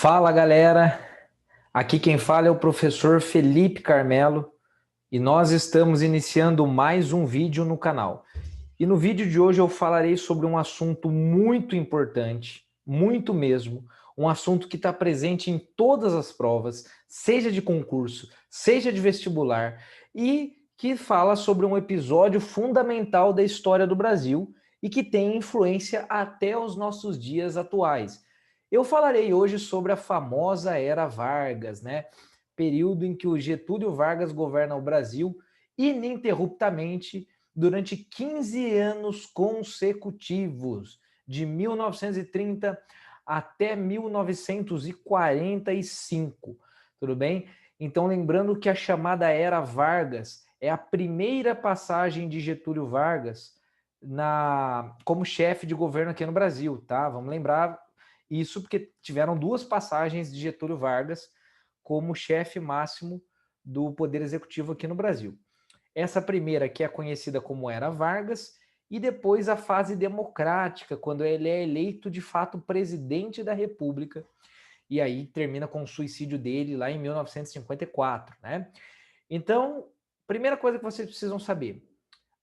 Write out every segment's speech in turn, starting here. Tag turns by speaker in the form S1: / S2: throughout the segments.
S1: Fala galera, aqui quem fala é o professor Felipe Carmelo e nós estamos iniciando mais um vídeo no canal. E no vídeo de hoje eu falarei sobre um assunto muito importante, muito mesmo, um assunto que está presente em todas as provas, seja de concurso, seja de vestibular, e que fala sobre um episódio fundamental da história do Brasil e que tem influência até os nossos dias atuais. Eu falarei hoje sobre a famosa Era Vargas, né? Período em que o Getúlio Vargas governa o Brasil ininterruptamente durante 15 anos consecutivos, de 1930 até 1945, tudo bem? Então, lembrando que a chamada Era Vargas é a primeira passagem de Getúlio Vargas como chefe de governo aqui no Brasil, tá? Vamos lembrar isso porque tiveram duas passagens de Getúlio Vargas como chefe máximo do Poder Executivo aqui no Brasil. Essa primeira que é conhecida como Era Vargas, e depois a fase democrática, quando ele é eleito de fato presidente da República, e aí termina com o suicídio dele lá em 1954, né? Então, primeira coisa que vocês precisam saber,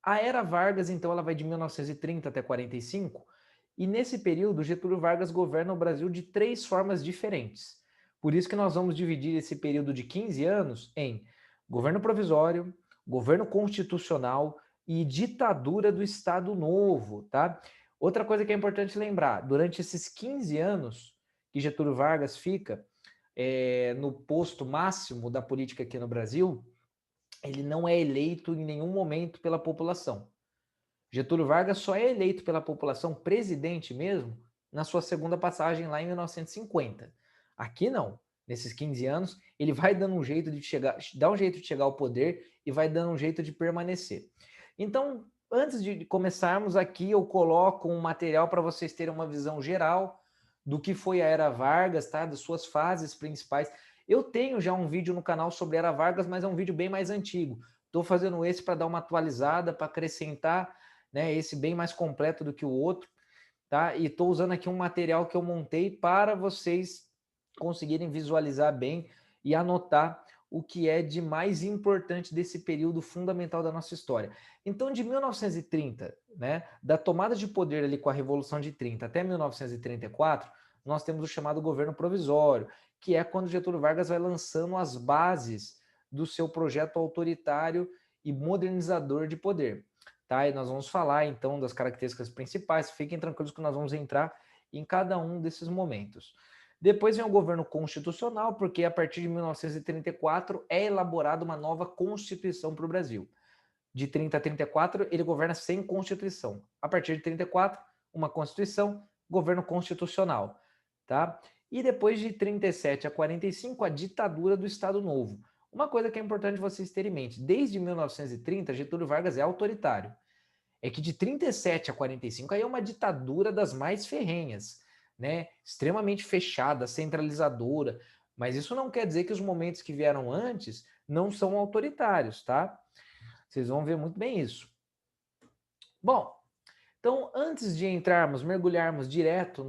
S1: a Era Vargas, então, ela vai de 1930 até 45, e nesse período Getúlio Vargas governa o Brasil de três formas diferentes. Por isso que nós vamos dividir esse período de 15 anos em governo provisório, governo constitucional e ditadura do Estado Novo, tá? Outra coisa que é importante lembrar, durante esses 15 anos que Getúlio Vargas fica no posto máximo da política aqui no Brasil, ele não é eleito em nenhum momento pela população. Getúlio Vargas só é eleito pela população presidente mesmo na sua segunda passagem lá em 1950. Aqui não. Nesses 15 anos, ele vai dando um jeito de chegar, dá um jeito de chegar ao poder e vai dando um jeito de permanecer. Então, antes de começarmos aqui, eu coloco um material para vocês terem uma visão geral do que foi a Era Vargas, tá? Das suas fases principais. Eu tenho já um vídeo no canal sobre a Era Vargas, mas é um vídeo bem mais antigo. Estou fazendo esse para dar uma atualizada, para acrescentar, né, esse bem mais completo do que o outro, tá? E estou usando aqui um material que eu montei para vocês conseguirem visualizar bem e anotar o que é de mais importante desse período fundamental da nossa história. Então, de 1930, né, da tomada de poder ali com a Revolução de 30 até 1934, nós temos o chamado governo provisório, que é quando Getúlio Vargas vai lançando as bases do seu projeto autoritário e modernizador de poder. Tá? E nós vamos falar, então, das características principais. Fiquem tranquilos que nós vamos entrar em cada um desses momentos. Depois vem o governo constitucional, porque a partir de 1934 é elaborada uma nova Constituição para o Brasil. De 30 a 34, ele governa sem Constituição. A partir de 34, uma Constituição, governo constitucional. Tá? E depois de 37 a 45, a ditadura do Estado Novo. Uma coisa que é importante vocês terem em mente, desde 1930, Getúlio Vargas é autoritário. É que de 37 a 45 aí é uma ditadura das mais ferrenhas, né? Extremamente fechada, centralizadora, mas isso não quer dizer que os momentos que vieram antes não são autoritários, tá? Vocês vão ver muito bem isso. Bom, então antes de mergulharmos direto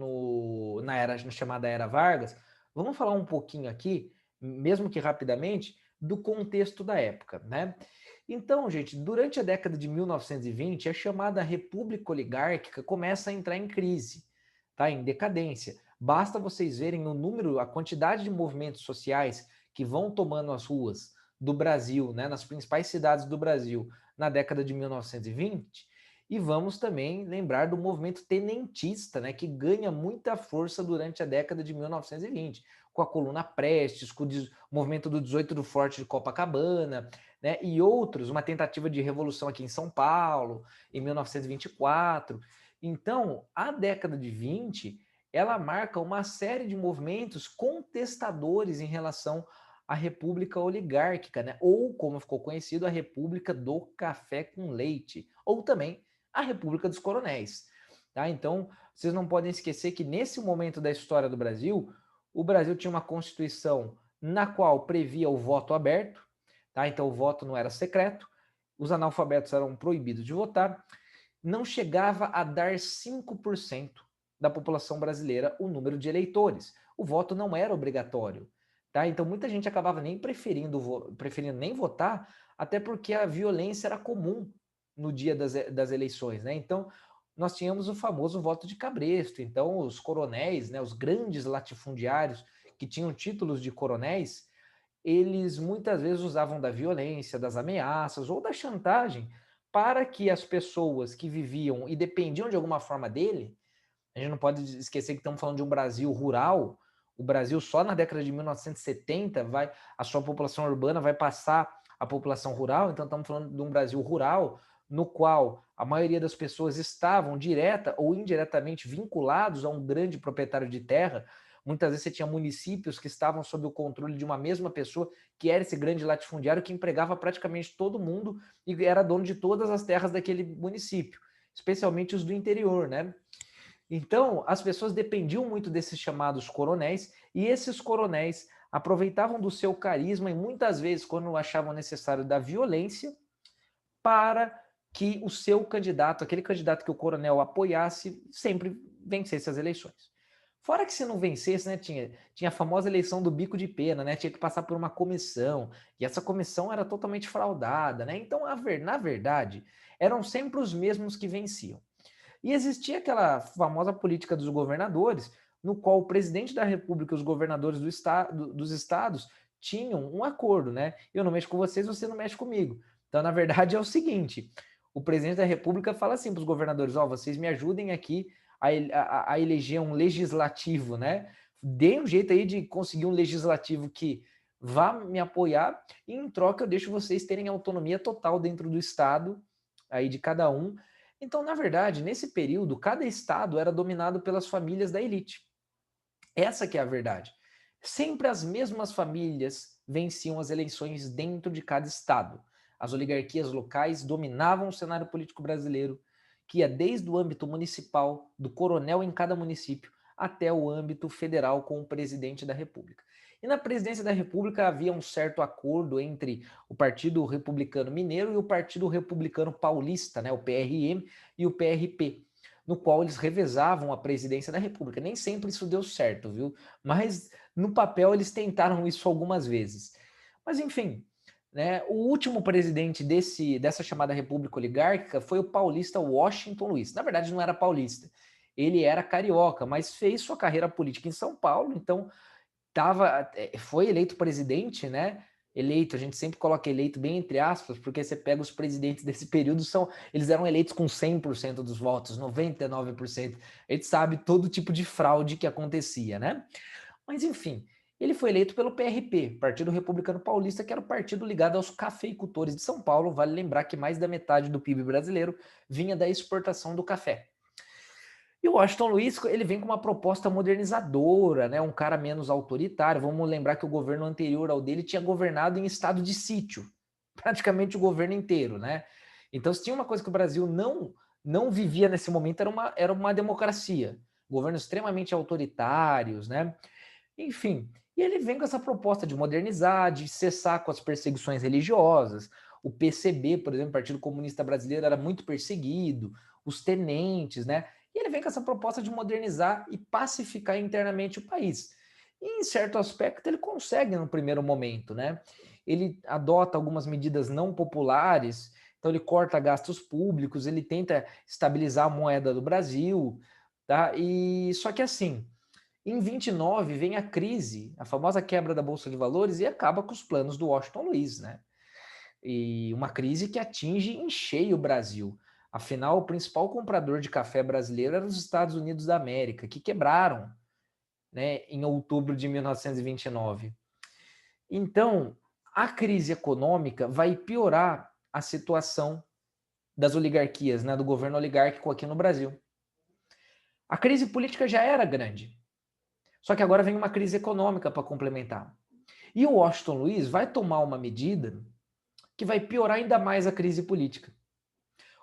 S1: na chamada Era Vargas, vamos falar um pouquinho aqui, mesmo que rapidamente, do contexto da época, né? Então, gente, durante a década de 1920, a chamada República Oligárquica começa a entrar em crise, tá? Em decadência. Basta vocês verem o número, a quantidade de movimentos sociais que vão tomando as ruas do Brasil, né, nas principais cidades do Brasil, na década de 1920, e vamos também lembrar do movimento tenentista, né, que ganha muita força durante a década de 1920, com a Coluna Prestes, com o movimento do 18 do Forte de Copacabana, né, e outros, uma tentativa de revolução aqui em São Paulo, em 1924. Então, a década de 20, ela marca uma série de movimentos contestadores em relação à República Oligárquica, né, ou, como ficou conhecido, a República do Café com Leite, ou também a República dos Coronéis. Tá? Então, vocês não podem esquecer que nesse momento da história do Brasil, o Brasil tinha uma Constituição na qual previa o voto aberto, tá? Então o voto não era secreto, os analfabetos eram proibidos de votar, não chegava a dar 5% da população brasileira o número de eleitores. O voto não era obrigatório, tá? Então muita gente acabava nem preferindo nem votar, até porque a violência era comum no dia das eleições, né? Então nós tínhamos o famoso voto de cabresto. Então os coronéis, né, os grandes latifundiários que tinham títulos de coronéis, eles muitas vezes usavam da violência, das ameaças ou da chantagem para que as pessoas que viviam e dependiam de alguma forma dele. A gente não pode esquecer que estamos falando de um Brasil rural. O Brasil só na década de 1970 a sua população urbana vai passar a população rural. Então estamos falando de um Brasil rural no qual a maioria das pessoas estavam direta ou indiretamente vinculados a um grande proprietário de terra. Muitas vezes você tinha municípios que estavam sob o controle de uma mesma pessoa, que era esse grande latifundiário que empregava praticamente todo mundo e era dono de todas as terras daquele município, especialmente os do interior, né? Então, as pessoas dependiam muito desses chamados coronéis, e esses coronéis aproveitavam do seu carisma e muitas vezes, quando achavam necessário, da violência para que o seu candidato, aquele candidato que o coronel apoiasse, sempre vencesse as eleições. Fora que se não vencesse, né, tinha a famosa eleição do bico de pena, né, tinha que passar por uma comissão, e essa comissão era totalmente fraudada, né, então, na verdade, eram sempre os mesmos que venciam. E existia aquela famosa política dos governadores, no qual o presidente da República e os governadores dos estados tinham um acordo, né? Eu não mexo com vocês, você não mexe comigo. Então, na verdade, é o seguinte: o presidente da República fala assim para os governadores: ó, vocês me ajudem aqui a eleger um legislativo, né? Deem um jeito aí de conseguir um legislativo que vá me apoiar, e em troca eu deixo vocês terem autonomia total dentro do estado, aí de cada um. Então, na verdade, nesse período, cada estado era dominado pelas famílias da elite. Essa que é a verdade. Sempre as mesmas famílias venciam as eleições dentro de cada estado. As oligarquias locais dominavam o cenário político brasileiro, que ia desde o âmbito municipal, do coronel em cada município, até o âmbito federal com o presidente da República. E na presidência da República havia um certo acordo entre o Partido Republicano Mineiro e o Partido Republicano Paulista, né, o PRM e o PRP, no qual eles revezavam a presidência da República. Nem sempre isso deu certo, viu? Mas no papel eles tentaram isso algumas vezes. Mas enfim, né, o último presidente dessa chamada República Oligárquica foi o paulista Washington Luiz. Na verdade, não era paulista, ele era carioca, mas fez sua carreira política em São Paulo, então foi eleito presidente, né? Eleito, a gente sempre coloca eleito bem entre aspas, porque você pega os presidentes desse período, eles eram eleitos com 100% dos votos, 99%. A gente sabe todo tipo de fraude que acontecia, né? Mas enfim, ele foi eleito pelo PRP, Partido Republicano Paulista, que era o partido ligado aos cafeicultores de São Paulo. Vale lembrar que mais da metade do PIB brasileiro vinha da exportação do café. E o Washington Luiz, ele vem com uma proposta modernizadora, né? Um cara menos autoritário. Vamos lembrar que o governo anterior ao dele tinha governado em estado de sítio, praticamente o governo inteiro, né? Então, se tinha uma coisa que o Brasil não vivia nesse momento, era uma democracia. Governos extremamente autoritários, né? Enfim, e ele vem com essa proposta de modernizar, de cessar com as perseguições religiosas. O PCB, por exemplo, o Partido Comunista Brasileiro, era muito perseguido, os tenentes, né? E ele vem com essa proposta de modernizar e pacificar internamente o país. E, em certo aspecto, ele consegue no primeiro momento, né? Ele adota algumas medidas não populares, então ele corta gastos públicos, ele tenta estabilizar a moeda do Brasil, tá? E só que assim, em 29 vem a crise, a famosa quebra da Bolsa de Valores, e acaba com os planos do Washington Luiz, né? E uma crise que atinge em cheio o Brasil. Afinal, o principal comprador de café brasileiro era os Estados Unidos da América, que quebraram, né, em outubro de 1929. Então, a crise econômica vai piorar a situação das oligarquias, né, do governo oligárquico aqui no Brasil. A crise política já era grande, só que agora vem uma crise econômica para complementar. E o Washington Luiz vai tomar uma medida que vai piorar ainda mais a crise política.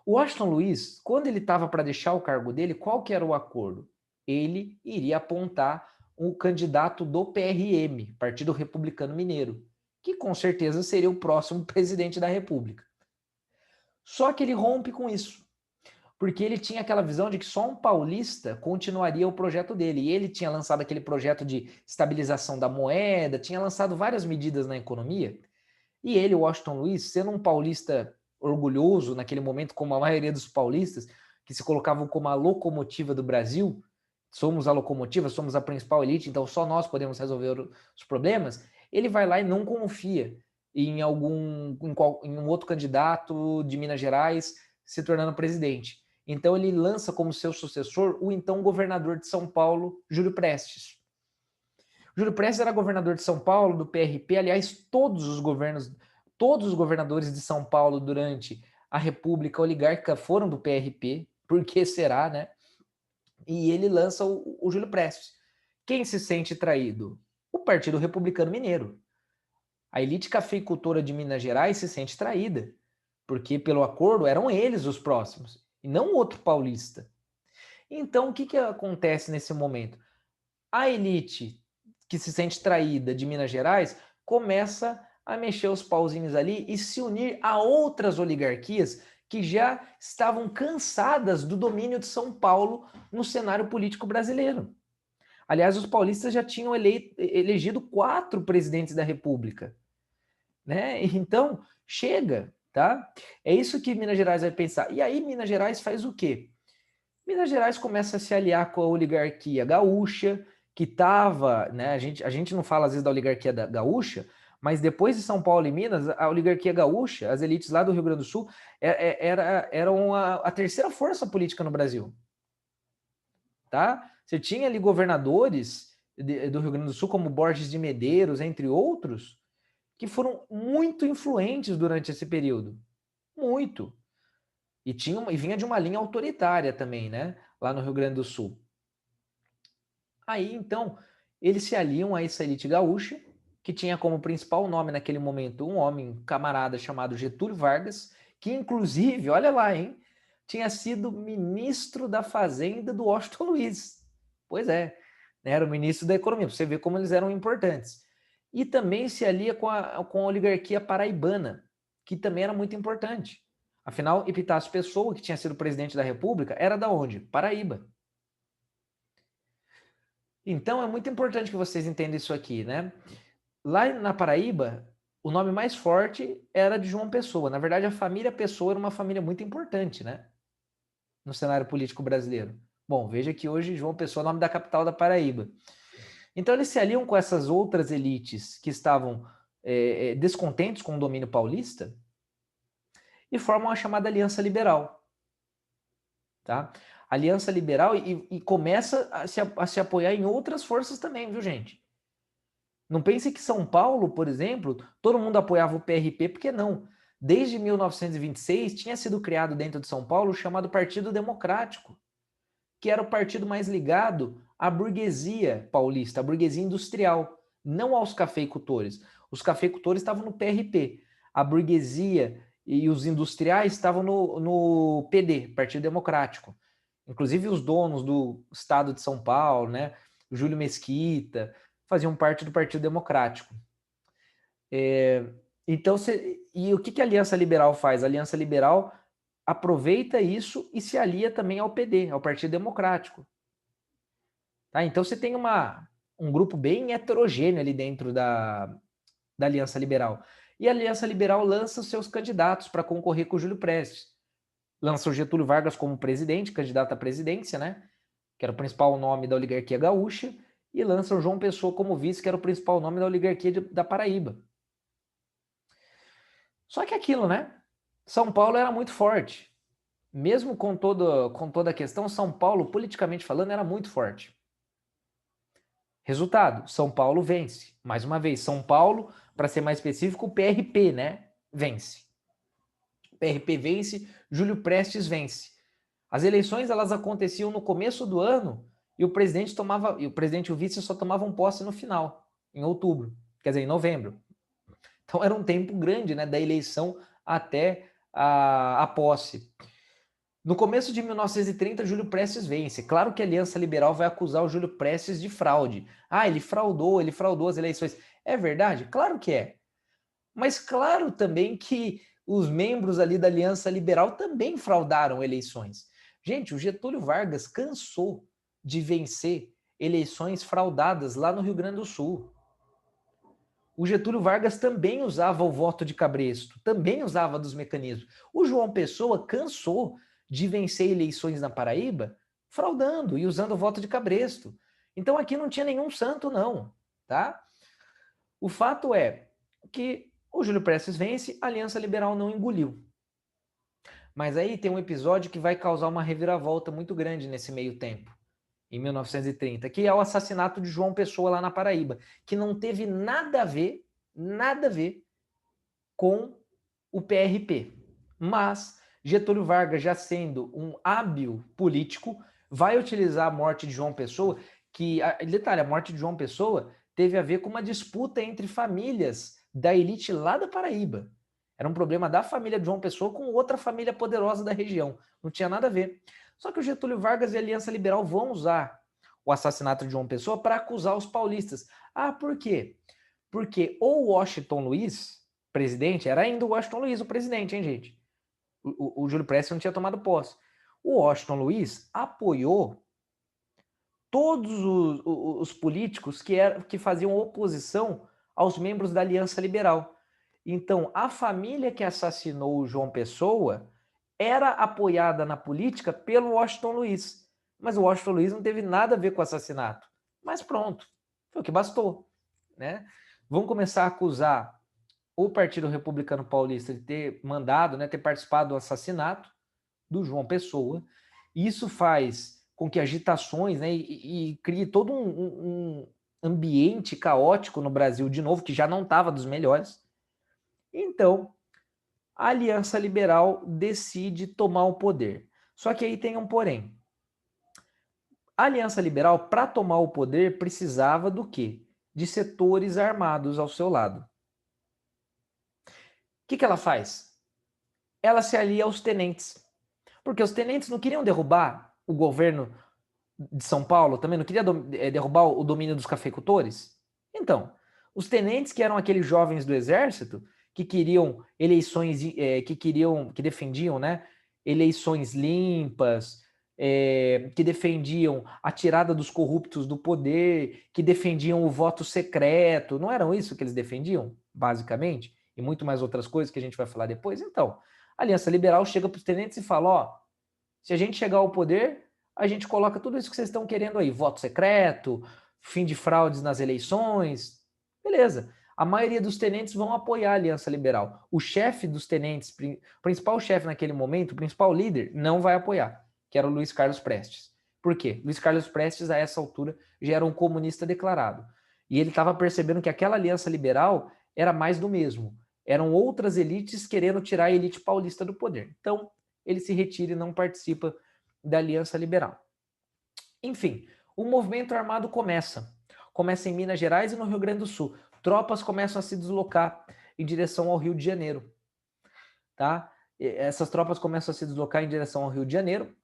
S1: O Washington Luiz, quando ele estava para deixar o cargo dele, qual que era o acordo? Ele iria apontar um candidato do PRM, Partido Republicano Mineiro, que com certeza seria o próximo presidente da República. Só que ele rompe com isso. porque ele tinha aquela visão de que só um paulista continuaria o projeto dele. E ele tinha lançado aquele projeto de estabilização da moeda, tinha lançado várias medidas na economia. E ele, Washington Luiz, sendo um paulista orgulhoso naquele momento, como a maioria dos paulistas, que se colocavam como a locomotiva do Brasil, somos a locomotiva, somos a principal elite, então só nós podemos resolver os problemas, ele vai lá e não confia em em um outro candidato de Minas Gerais se tornando presidente. Então ele lança como seu sucessor o então governador de São Paulo, Júlio Prestes. Júlio Prestes era governador de São Paulo, do PRP, aliás, todos os governadores de São Paulo durante a República Oligárquica foram do PRP, por que será, né? E ele lança o Júlio Prestes. Quem se sente traído? O Partido Republicano Mineiro. A elite cafeicultora de Minas Gerais se sente traída, porque pelo acordo eram eles os próximos, e não outro paulista. Então, o que acontece nesse momento? A elite que se sente traída de Minas Gerais começa a mexer os pauzinhos ali e se unir a outras oligarquias que já estavam cansadas do domínio de São Paulo no cenário político brasileiro. Aliás, os paulistas já tinham elegido 4 presidentes da República, né? Então, chega, tá? É isso que Minas Gerais vai pensar. E aí, Minas Gerais faz o quê? Minas Gerais começa a se aliar com a oligarquia gaúcha, que estava, né? A gente não fala às vezes da oligarquia gaúcha, mas depois de São Paulo e Minas, a oligarquia gaúcha, as elites lá do Rio Grande do Sul, eram a terceira força política no Brasil. Tá? Você tinha ali governadores do Rio Grande do Sul, como Borges de Medeiros, entre outros, que foram muito influentes durante esse período. Muito. E vinha de uma linha autoritária também, né? Lá no Rio Grande do Sul. Aí, então, eles se aliam a essa elite gaúcha, que tinha como principal nome naquele momento um homem, um camarada chamado Getúlio Vargas, que inclusive, olha lá, hein, tinha sido ministro da Fazenda do Washington Luiz. Pois é, né, era o ministro da Economia, para você ver como eles eram importantes. E também se alia com a oligarquia paraibana, que também era muito importante. Afinal, Epitácio Pessoa, que tinha sido presidente da República, era da onde? Paraíba. Então é muito importante que vocês entendam isso aqui, né? Lá na Paraíba, o nome mais forte era de João Pessoa. Na verdade, a família Pessoa era uma família muito importante, né? No cenário político brasileiro. Bom, veja que hoje João Pessoa é o nome da capital da Paraíba. Então eles se aliam com essas outras elites que estavam descontentes com o domínio paulista e formam a chamada Aliança Liberal. Tá? Aliança Liberal e começa a se apoiar em outras forças também, viu, gente? Não pense que São Paulo, por exemplo, todo mundo apoiava o PRP, porque não. Desde 1926 tinha sido criado dentro de São Paulo o chamado Partido Democrático, que era o partido mais ligado à burguesia paulista, à burguesia industrial, não aos cafeicultores. Os cafeicultores estavam no PRP, a burguesia e os industriais estavam no PD, Partido Democrático. Inclusive os donos do estado de São Paulo, né? Júlio Mesquita, faziam parte do Partido Democrático. Então, e o que a Aliança Liberal faz? A Aliança Liberal aproveita isso e se alia também ao PD, ao Partido Democrático. Tá? Então você tem um grupo bem heterogêneo ali dentro da Aliança Liberal. E a Aliança Liberal lança os seus candidatos para concorrer com o Júlio Prestes. Lança o Getúlio Vargas como presidente, candidato à presidência, né? Que era o principal nome da oligarquia gaúcha, e lança o João Pessoa como vice, que era o principal nome da oligarquia da Paraíba. Só que aquilo, né? São Paulo era muito forte. Mesmo com toda a questão, São Paulo, politicamente falando, era muito forte. Resultado, São Paulo vence. Mais uma vez, São Paulo, para ser mais específico, o PRP, né? Vence. O PRP vence, Júlio Prestes vence. As eleições elas aconteciam no começo do ano e o presidente e o vice só tomavam posse no final, em outubro, quer dizer, em novembro. Então era um tempo grande, né, da eleição até a posse. No começo de 1930, Júlio Prestes vence. Claro que a Aliança Liberal vai acusar o Júlio Prestes de fraude. Ah, ele fraudou as eleições. É verdade? Claro que é. Mas claro também que os membros ali da Aliança Liberal também fraudaram eleições. Gente, o Getúlio Vargas cansou de vencer eleições fraudadas lá no Rio Grande do Sul. O Getúlio Vargas também usava o voto de cabresto, também usava dos mecanismos. O João Pessoa cansou de vencer eleições na Paraíba fraudando e usando o voto de cabresto. Então aqui não tinha nenhum santo, não, tá? O fato é que o Júlio Prestes vence, a Aliança Liberal não engoliu. Mas aí tem um episódio que vai causar uma reviravolta muito grande nesse meio tempo, em 1930, que é o assassinato de João Pessoa lá na Paraíba, que não teve nada a ver com o PRP. Mas Getúlio Vargas, já sendo um hábil político, vai utilizar a morte de João Pessoa, que, detalhe, a morte de João Pessoa teve a ver com uma disputa entre famílias da elite lá da Paraíba. Era um problema da família de João Pessoa com outra família poderosa da região. Não tinha nada a ver. Só que o Getúlio Vargas e a Aliança Liberal vão usar o assassinato de João Pessoa para acusar os paulistas. Ah, por quê? Porque o Washington Luiz, presidente, era ainda o Washington Luiz o presidente, hein, gente? O Júlio Prestes não tinha tomado posse. O Washington Luiz apoiou todos os políticos que faziam oposição aos membros da Aliança Liberal. Então, a família que assassinou o João Pessoa era apoiada na política pelo Washington Luiz. Mas o Washington Luiz não teve nada a ver com o assassinato. Mas pronto, foi o que bastou, né? Vão começar a acusar o Partido Republicano Paulista de ter mandado, né, ter participado do assassinato do João Pessoa. Isso faz com que agitações, né, e crie todo um ambiente caótico no Brasil de novo, que já não estava dos melhores. Então, a Aliança Liberal decide tomar o poder. Só que aí tem um porém. A Aliança Liberal, para tomar o poder, precisava do quê? De setores armados ao seu lado. O que ela faz? Ela se alia aos tenentes. Porque os tenentes não queriam derrubar o governo de São Paulo, também não queria derrubar o domínio dos cafeicultores? Então, os tenentes, que eram aqueles jovens do exército, que queriam eleições, que defendiam, né, eleições limpas, que defendiam a tirada dos corruptos do poder, que defendiam o voto secreto, não eram isso que eles defendiam, basicamente? E muito mais outras coisas que a gente vai falar depois? Então, a Aliança Liberal chega para os tenentes e fala, ó, se a gente chegar ao poder, a gente coloca tudo isso que vocês estão querendo aí, voto secreto, fim de fraudes nas eleições, beleza. A maioria dos tenentes vão apoiar a Aliança Liberal. O chefe dos tenentes, o principal chefe naquele momento, o principal líder, não vai apoiar, que era o Luiz Carlos Prestes. Por quê? Luiz Carlos Prestes, a essa altura, já era um comunista declarado. E ele estava percebendo que aquela Aliança Liberal era mais do mesmo. Eram outras elites querendo tirar a elite paulista do poder. Então, ele se retira e não participa da Aliança Liberal. Enfim, o movimento armado começa. Começa em Minas Gerais e no Rio Grande do Sul. Tropas começam a se deslocar em direção ao Rio de Janeiro. Tá? Essas tropas começam a se deslocar em direção ao Rio de Janeiro.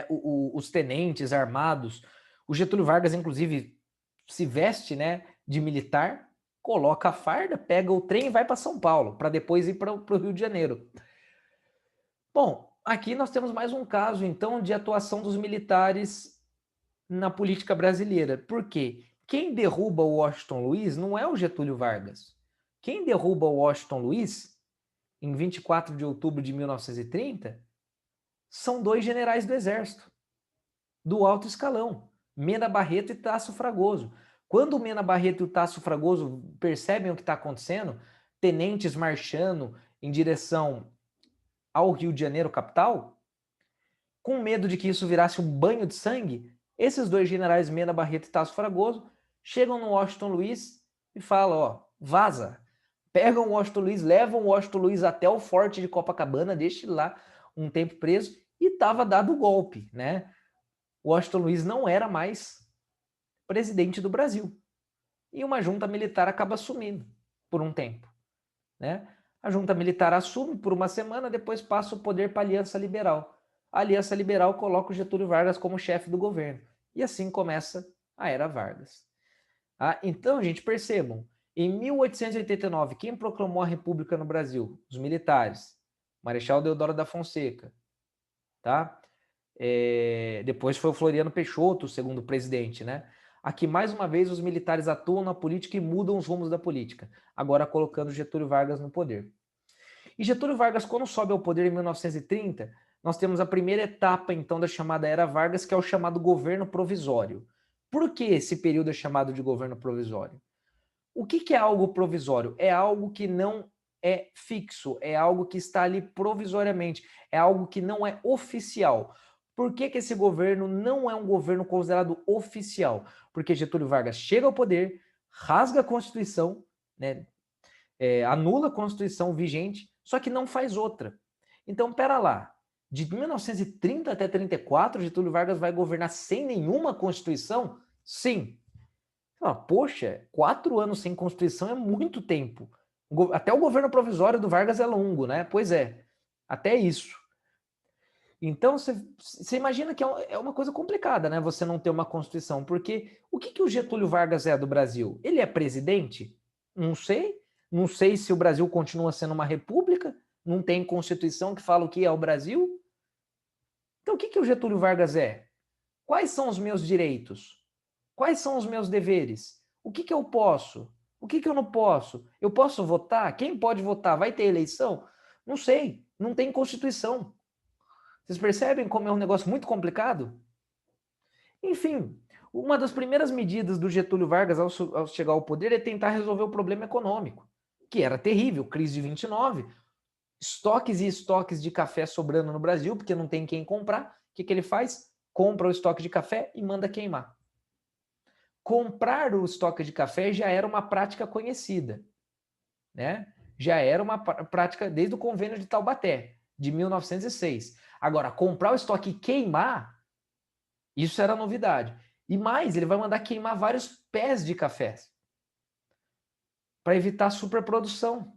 S1: Os tenentes armados, o Getúlio Vargas, inclusive, se veste, né, de militar, coloca a farda, pega o trem e vai para São Paulo, para depois ir para o Rio de Janeiro. Bom, aqui nós temos mais um caso, então, de atuação dos militares na política brasileira. Por quê? Quem derruba o Washington Luiz não é o Getúlio Vargas. Quem derruba o Washington Luiz, em 24 de outubro de 1930, são dois generais do Exército, do alto escalão, Mena Barreto e Tasso Fragoso. Quando o Mena Barreto e o Tasso Fragoso percebem o que está acontecendo, tenentes marchando em direção ao Rio de Janeiro, capital, com medo de que isso virasse um banho de sangue, esses dois generais, Mena Barreto e Tasso Fragoso, chegam no Washington Luiz e falam, ó, vaza. Pegam o Washington Luiz, levam o Washington Luiz até o forte de Copacabana, deixam ele lá um tempo preso e estava dado o golpe, né? O Washington Luiz não era mais presidente do Brasil. E uma junta militar acaba assumindo por um tempo, né? A junta militar assume por uma semana, depois passa o poder para a Aliança Liberal. A Aliança Liberal coloca o Getúlio Vargas como chefe do governo. E assim começa a Era Vargas. Então, gente, percebam, em 1889, quem proclamou a República no Brasil? Os militares. Marechal Deodoro da Fonseca. Tá? Depois foi o Floriano Peixoto, o segundo presidente, né? Aqui, mais uma vez, os militares atuam na política e mudam os rumos da política, agora colocando Getúlio Vargas no poder. E Getúlio Vargas, quando sobe ao poder em 1930, nós temos a primeira etapa, então, da chamada Era Vargas, que é o chamado governo provisório. Por que esse período é chamado de governo provisório? O que é algo provisório? É algo que não é fixo, é algo que está ali provisoriamente, é algo que não é oficial. Por que esse governo não é um governo considerado oficial? Porque Getúlio Vargas chega ao poder, rasga a Constituição, né, anula a Constituição vigente, só que não faz outra. Então, pera lá, de 1930 até 34, Getúlio Vargas vai governar sem nenhuma Constituição? Sim. Poxa, 4 anos sem Constituição é muito tempo. Até o governo provisório do Vargas é longo, né? Pois é, até isso. Então, você imagina que é uma coisa complicada, né? Você não ter uma Constituição, porque o que o Getúlio Vargas é do Brasil? Ele é presidente? Não sei. Não sei se o Brasil continua sendo uma república, não tem Constituição que fala o que é o Brasil. Então, o que o Getúlio Vargas é? Quais são os meus direitos? Quais são os meus deveres? O que eu posso? O que eu não posso? Eu posso votar? Quem pode votar? Vai ter eleição? Não sei. Não tem Constituição. Vocês percebem como é um negócio muito complicado? Enfim, uma das primeiras medidas do Getúlio Vargas ao chegar ao poder é tentar resolver o problema econômico, que era terrível, crise de 29, estoques e estoques de café sobrando no Brasil, porque não tem quem comprar. O que ele faz? Compra o estoque de café e manda queimar. Comprar o estoque de café já era uma prática conhecida, né? Já era uma prática desde o Convênio de Taubaté, de 1906. Agora, comprar o estoque e queimar, isso era novidade. E mais, ele vai mandar queimar vários pés de cafés para evitar superprodução.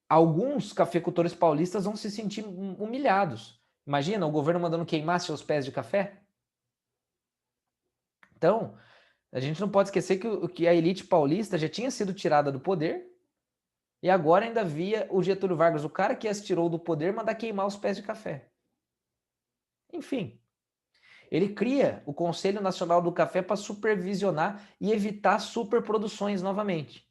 S1: Alguns cafeicultores paulistas vão se sentir humilhados. Imagina o governo mandando queimar seus pés de café? Então, a gente não pode esquecer que a elite paulista já tinha sido tirada do poder e agora ainda via o Getúlio Vargas, o cara que as tirou do poder, mandar queimar os pés de café. Enfim, ele cria o Conselho Nacional do Café para supervisionar e evitar superproduções novamente.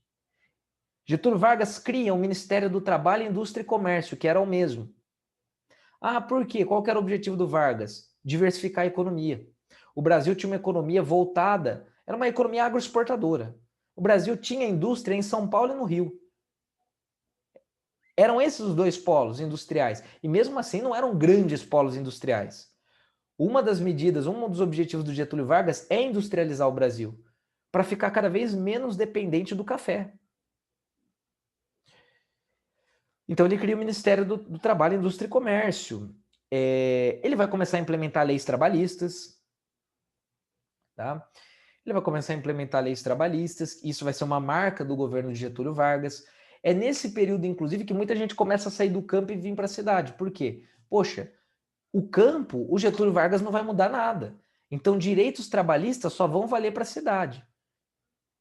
S1: Getúlio Vargas cria o Ministério do Trabalho, Indústria e Comércio, que era o mesmo. Por quê? Qual que era o objetivo do Vargas? Diversificar a economia. O Brasil tinha uma economia voltada, era uma economia agroexportadora. O Brasil tinha indústria em São Paulo e no Rio. Eram esses os dois polos industriais. E mesmo assim não eram grandes polos industriais. Uma das medidas, um dos objetivos do Getúlio Vargas é industrializar o Brasil, para ficar cada vez menos dependente do café. Então ele cria o Ministério do Trabalho, Indústria e Comércio. Ele vai começar a implementar leis trabalhistas, tá? Ele vai começar a implementar leis trabalhistas, isso vai ser uma marca do governo de Getúlio Vargas. É nesse período, inclusive, que muita gente começa a sair do campo e vir para a cidade. Por quê? Poxa, o campo, o Getúlio Vargas não vai mudar nada. Então, direitos trabalhistas só vão valer para a cidade.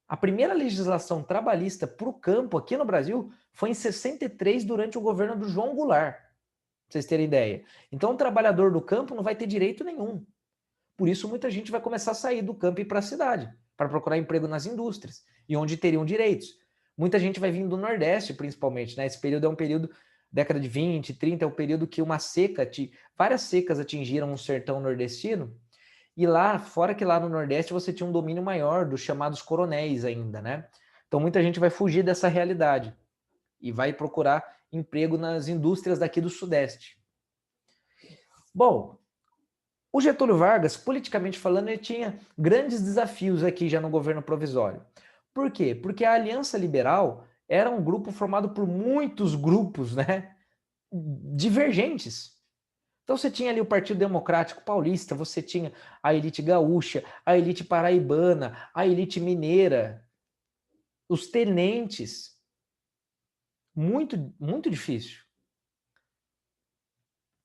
S1: A primeira legislação trabalhista para o campo aqui no Brasil foi em 63, durante o governo do João Goulart, para vocês terem ideia. Então, o trabalhador do campo não vai ter direito nenhum. Por isso, muita gente vai começar a sair do campo e ir para a cidade, para procurar emprego nas indústrias, e onde teriam direitos. Muita gente vai vir do Nordeste, principalmente, né? Esse período é um período, década de 20, 30, é o período que uma seca, várias secas atingiram o sertão nordestino, e lá, fora que lá no Nordeste você tinha um domínio maior dos chamados coronéis ainda, né? Então muita gente vai fugir dessa realidade e vai procurar emprego nas indústrias daqui do Sudeste. Bom, o Getúlio Vargas, politicamente falando, ele tinha grandes desafios aqui já no governo provisório. Por quê? Porque a Aliança Liberal era um grupo formado por muitos grupos, né, divergentes. Então você tinha ali o Partido Democrático Paulista, você tinha a elite gaúcha, a elite paraibana, a elite mineira, os tenentes. Muito, muito difícil.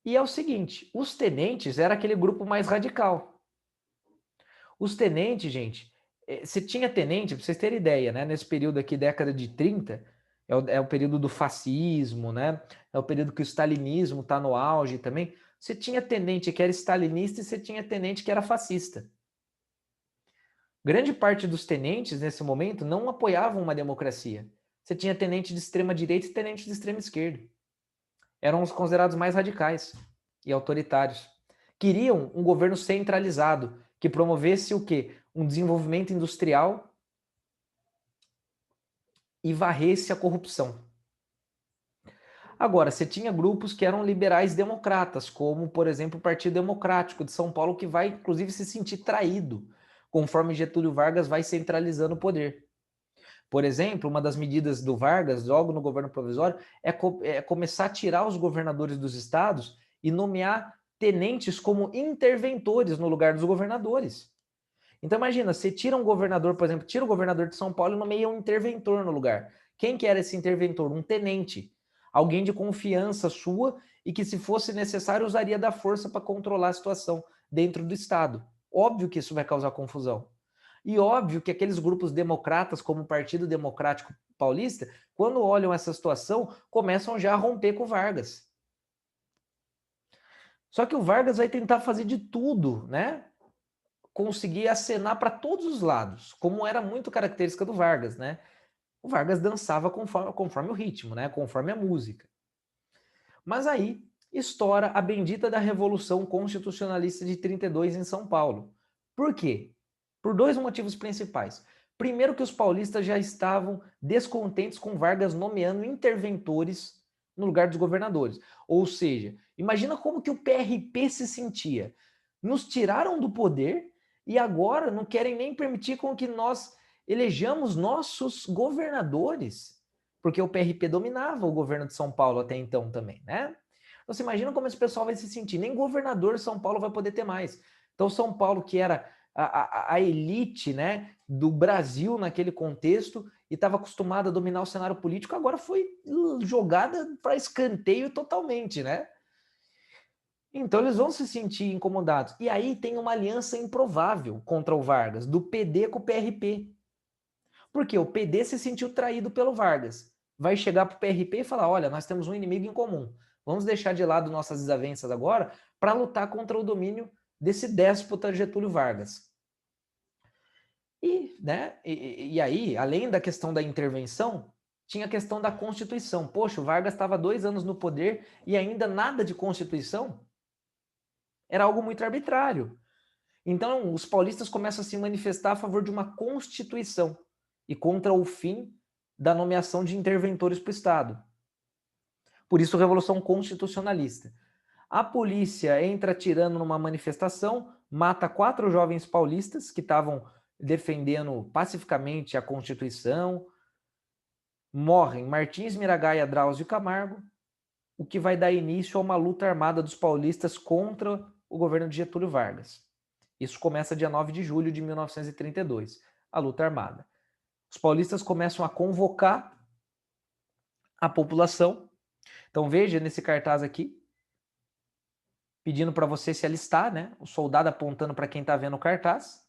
S1: E é o seguinte, os tenentes era aquele grupo mais radical. Os tenentes, gente, você tinha tenente, para vocês terem ideia, né? Nesse período aqui, década de 30, é o período do fascismo, né? É o período que o stalinismo está no auge também. Você tinha tenente que era stalinista e você tinha tenente que era fascista. Grande parte dos tenentes, nesse momento, não apoiavam uma democracia. Você tinha tenente de extrema direita e tenente de extrema esquerda. Eram os considerados mais radicais e autoritários. Queriam um governo centralizado, que promovesse o quê? Um desenvolvimento industrial e varresse a corrupção. Agora, você tinha grupos que eram liberais democratas, como, por exemplo, o Partido Democrático de São Paulo, que vai, inclusive, se sentir traído conforme Getúlio Vargas vai centralizando o poder. Por exemplo, uma das medidas do Vargas, logo no governo provisório, é começar a tirar os governadores dos estados e nomear tenentes como interventores no lugar dos governadores. Então imagina, você tira um governador, por exemplo, tira o governador de São Paulo e nomeia um interventor no lugar. Quem que era esse interventor? Um tenente. Alguém de confiança sua e que, se fosse necessário, usaria da força para controlar a situação dentro do Estado. Óbvio que isso vai causar confusão. E óbvio que aqueles grupos democratas, como o Partido Democrático Paulista, quando olham essa situação, começam já a romper com o Vargas. Só que o Vargas vai tentar fazer de tudo, né? Conseguir acenar para todos os lados, como era muito característica do Vargas, né? O Vargas dançava conforme o ritmo, né? Conforme a música. Mas aí estoura a bendita da Revolução Constitucionalista de 32 em São Paulo. Por quê? Por dois motivos principais. Primeiro, que os paulistas já estavam descontentes com Vargas nomeando interventores no lugar dos governadores. Ou seja, imagina como que o PRP se sentia. Nos tiraram do poder e agora não querem nem permitir com que nós elejamos nossos governadores, porque o PRP dominava o governo de São Paulo até então também, né? Então você imagina como esse pessoal vai se sentir. Nem governador de São Paulo vai poder ter mais. Então São Paulo, que era a elite, né, do Brasil naquele contexto e estava acostumada a dominar o cenário político, agora foi jogada para escanteio totalmente, né? Então eles vão se sentir incomodados. E aí tem uma aliança improvável contra o Vargas, do PD com o PRP. Porque o PD se sentiu traído pelo Vargas. Vai chegar para o PRP e falar, olha, nós temos um inimigo em comum. Vamos deixar de lado nossas desavenças agora para lutar contra o domínio desse déspota Getúlio Vargas. E aí, além da questão da intervenção, tinha a questão da Constituição. Poxa, o Vargas estava 2 anos no poder e ainda nada de Constituição? Era algo muito arbitrário. Então, os paulistas começam a se manifestar a favor de uma Constituição e contra o fim da nomeação de interventores para o Estado. Por isso, Revolução Constitucionalista. A polícia entra atirando numa manifestação, mata 4 jovens paulistas que estavam defendendo pacificamente a Constituição. Morrem Martins Miragaia, Drauzio Camargo, o que vai dar início a uma luta armada dos paulistas contra o governo de Getúlio Vargas. Isso começa dia 9 de julho de 1932, a luta armada. Os paulistas começam a convocar a população. Então veja nesse cartaz aqui, pedindo para você se alistar, né? O soldado apontando para quem está vendo o cartaz.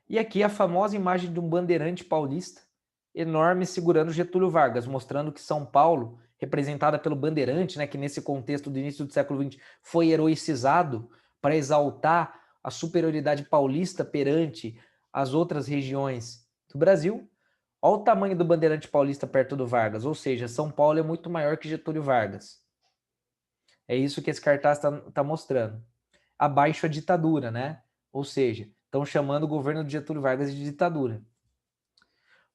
S1: E aqui a famosa imagem de um bandeirante paulista enorme segurando Getúlio Vargas, mostrando que São Paulo, representada pelo bandeirante, né, que nesse contexto do início do século XX foi heroicizado para exaltar a superioridade paulista perante as outras regiões do Brasil. Olha o tamanho do bandeirante paulista perto do Vargas, ou seja, São Paulo é muito maior que Getúlio Vargas. É isso que esse cartaz está mostrando. Abaixo a ditadura, né? Ou seja, estão chamando o governo de Getúlio Vargas de ditadura.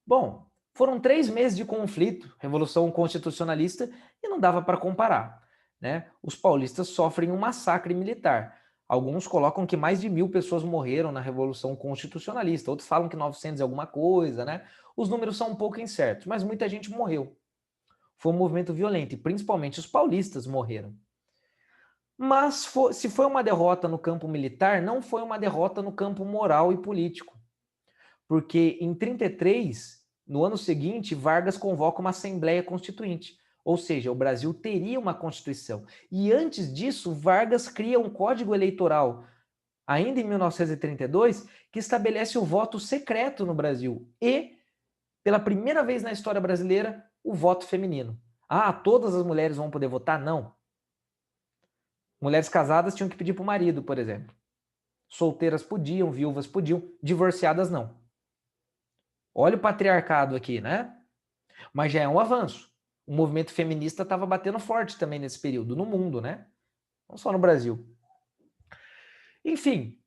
S1: Bom, foram 3 meses de conflito, Revolução Constitucionalista, e não dava para comparar, né? Os paulistas sofrem um massacre militar. Alguns colocam que mais de 1.000 pessoas morreram na Revolução Constitucionalista, outros falam que 900 e alguma coisa, né? Os números são um pouco incertos, mas muita gente morreu. Foi um movimento violento e principalmente os paulistas morreram. Mas se foi uma derrota no campo militar, não foi uma derrota no campo moral e político. Porque em 33, no ano seguinte, Vargas convoca uma Assembleia Constituinte. Ou seja, o Brasil teria uma Constituição. E antes disso, Vargas cria um Código Eleitoral, ainda em 1932, que estabelece o voto secreto no Brasil. E, pela primeira vez na história brasileira, o voto feminino. Ah, todas as mulheres vão poder votar? Não. Mulheres casadas tinham que pedir para o marido, por exemplo. Solteiras podiam, viúvas podiam, divorciadas não. Olha o patriarcado aqui, né? Mas já é um avanço. O movimento feminista estava batendo forte também nesse período, no mundo, né? Não só no Brasil. Enfim,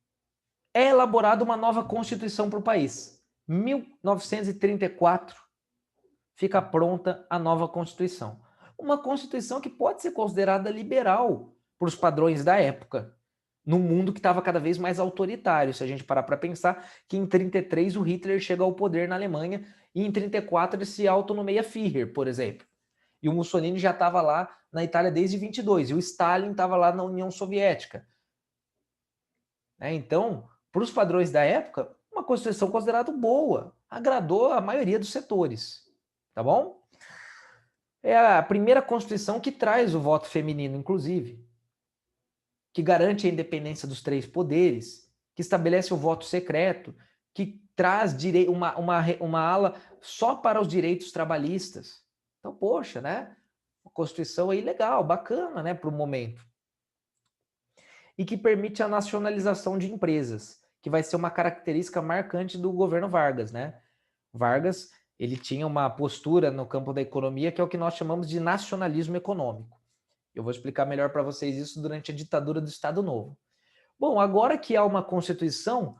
S1: é elaborada uma nova Constituição para o país. 1934 fica pronta a nova Constituição. Uma Constituição que pode ser considerada liberal para os padrões da época, num mundo que estava cada vez mais autoritário. Se a gente parar para pensar que em 33 o Hitler chega ao poder na Alemanha e em 34 ele se autonomeia Führer, por exemplo. E o Mussolini já estava lá na Itália desde 22 e o Stalin estava lá na União Soviética. Então, para os padrões da época, uma Constituição considerada boa, agradou a maioria dos setores, tá bom? É a primeira Constituição que traz o voto feminino, inclusive, que garante a independência dos três poderes, que estabelece o voto secreto, que traz uma ala só para os direitos trabalhistas. Então, poxa, né? Uma Constituição aí legal, bacana, né, para o momento. E que permite a nacionalização de empresas, que vai ser uma característica marcante do governo Vargas, né? Vargas, ele tinha uma postura no campo da economia que é o que nós chamamos de nacionalismo econômico. Eu vou explicar melhor para vocês isso durante a ditadura do Estado Novo. Bom, agora que há uma Constituição,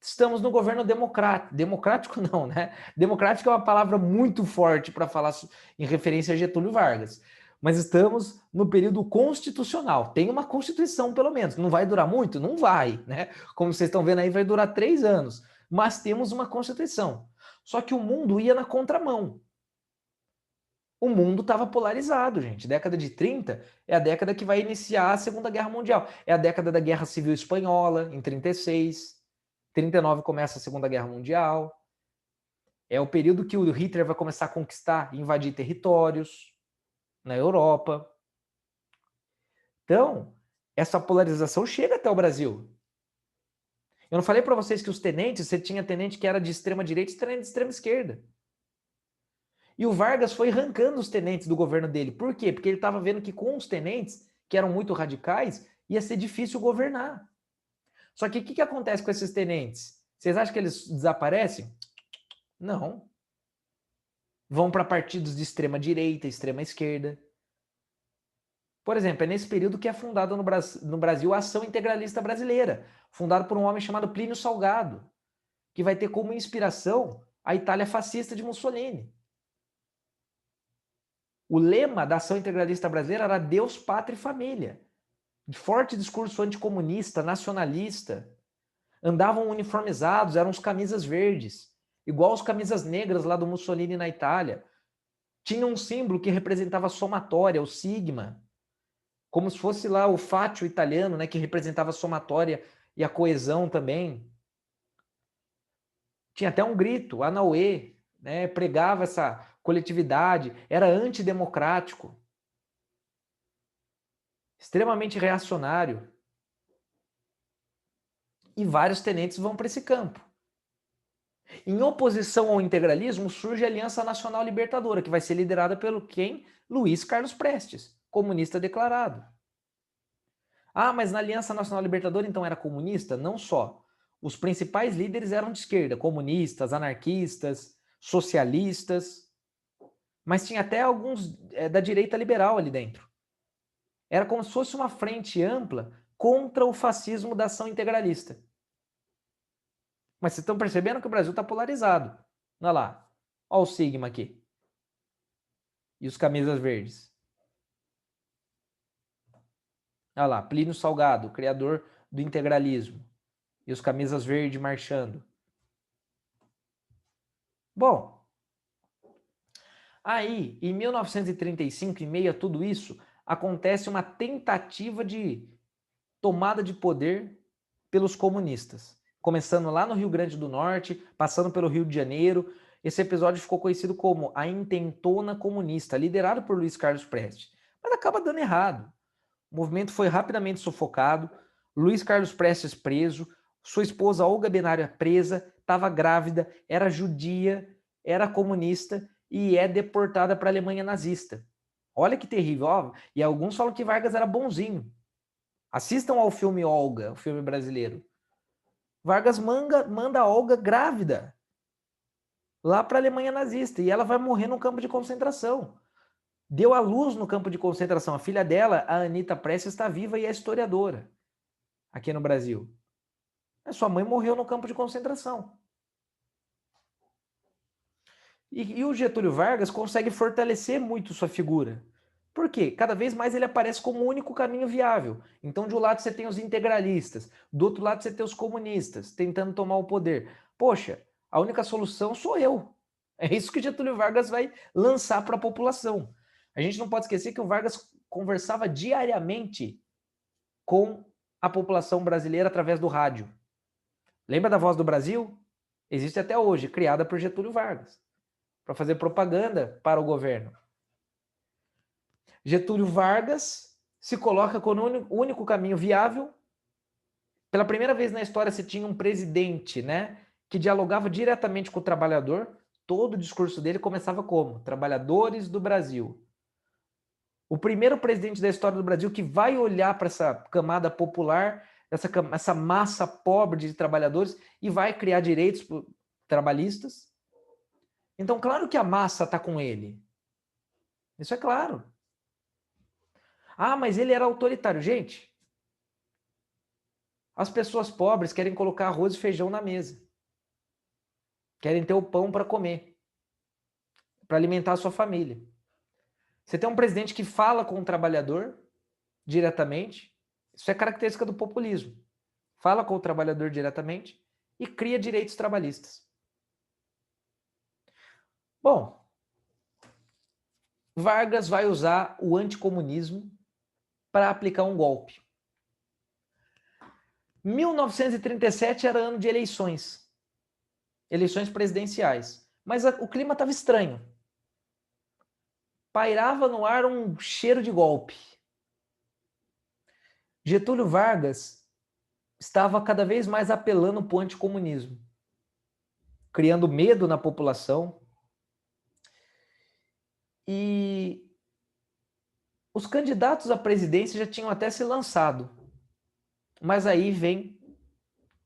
S1: estamos no governo democrático. Democrático não, né? Democrático é uma palavra muito forte para falar em referência a Getúlio Vargas. Mas estamos no período constitucional. Tem uma Constituição, pelo menos. Não vai durar muito? Não vai, né? Como vocês estão vendo aí, vai durar 3 anos. Mas temos uma Constituição. Só que o mundo ia na contramão. O mundo estava polarizado, gente. Década de 30 é a década que vai iniciar a Segunda Guerra Mundial. É a década da Guerra Civil Espanhola, em 36. 39 começa a Segunda Guerra Mundial. É o período que o Hitler vai começar a conquistar e invadir territórios na Europa. Então, essa polarização chega até o Brasil. Eu não falei para vocês que os tenentes, você tinha tenente que era de extrema direita e tenente de extrema esquerda. E o Vargas foi arrancando os tenentes do governo dele. Por quê? Porque ele estava vendo que com os tenentes, que eram muito radicais, ia ser difícil governar. Só que o que acontece com esses tenentes? Vocês acham que eles desaparecem? Não. Vão para partidos de extrema direita, extrema esquerda. Por exemplo, é nesse período que é fundada no Brasil a Ação Integralista Brasileira, fundada por um homem chamado Plínio Salgado, que vai ter como inspiração a Itália fascista de Mussolini. O lema da Ação Integralista Brasileira era Deus, Pátria e Família. De forte discurso anticomunista, nacionalista. Andavam uniformizados, eram os camisas verdes, igual os camisas negras lá do Mussolini na Itália. Tinha um símbolo que representava a somatória, o sigma, como se fosse lá o fátio italiano, né, que representava a somatória e a coesão também. Tinha até um grito, Anauê, né, pregava essa coletividade, era antidemocrático, extremamente reacionário. E vários tenentes vão para esse campo. Em oposição ao integralismo, surge a Aliança Nacional Libertadora, que vai ser liderada pelo quem? Luiz Carlos Prestes, comunista declarado. Ah, mas na Aliança Nacional Libertadora então era comunista? Não só. Os principais líderes eram de esquerda, comunistas, anarquistas, socialistas, mas tinha até alguns da direita liberal ali dentro. Era como se fosse uma frente ampla contra o fascismo da ação integralista. Mas vocês estão percebendo que o Brasil está polarizado. Olha lá. Olha o sigma aqui. E os camisas verdes. Olha lá. Plínio Salgado, criador do integralismo. E os camisas verdes marchando. Bom. Aí, em 1935, em meio a tudo isso, acontece uma tentativa de tomada de poder pelos comunistas. Começando lá no Rio Grande do Norte, passando pelo Rio de Janeiro. Esse episódio ficou conhecido como a Intentona Comunista, liderado por Luiz Carlos Prestes. Mas acaba dando errado. O movimento foi rapidamente sufocado, Luiz Carlos Prestes preso, sua esposa Olga Benária presa, estava grávida, era judia, era comunista e é deportada para a Alemanha nazista. Olha que terrível, ó. E alguns falam que Vargas era bonzinho. Assistam ao filme Olga, o filme brasileiro. Vargas manda a Olga grávida lá para a Alemanha nazista, e ela vai morrer no campo de concentração. Deu à luz no campo de concentração. A filha dela, a Anita Prestes, está viva e é historiadora aqui no Brasil. A sua mãe morreu no campo de concentração. E o Getúlio Vargas consegue fortalecer muito sua figura. Por quê? Cada vez mais ele aparece como o único caminho viável. Então, de um lado você tem os integralistas, do outro lado você tem os comunistas tentando tomar o poder. Poxa, a única solução sou eu. É isso que Getúlio Vargas vai lançar para a população. A gente não pode esquecer que o Vargas conversava diariamente com a população brasileira através do rádio. Lembra da Voz do Brasil? Existe até hoje, criada por Getúlio Vargas, para fazer propaganda para o governo. Getúlio Vargas se coloca como o único caminho viável. Pela primeira vez na história se tinha um presidente, né, que dialogava diretamente com o trabalhador. Todo o discurso dele começava como? Trabalhadores do Brasil. O primeiro presidente da história do Brasil que vai olhar para essa camada popular, essa massa pobre de trabalhadores e vai criar direitos trabalhistas. Então, claro que a massa está com ele. Isso é claro. Ah, mas ele era autoritário. Gente, as pessoas pobres querem colocar arroz e feijão na mesa. Querem ter o pão para comer, para alimentar a sua família. Você tem um presidente que fala com o trabalhador diretamente, isso é característica do populismo. Fala com o trabalhador diretamente e cria direitos trabalhistas. Bom, Vargas vai usar o anticomunismo para aplicar um golpe. 1937 era ano de eleições presidenciais, mas o clima estava estranho. Pairava no ar um cheiro de golpe. Getúlio Vargas estava cada vez mais apelando para o anticomunismo, criando medo na população. E os candidatos à presidência já tinham até se lançado. Mas aí vem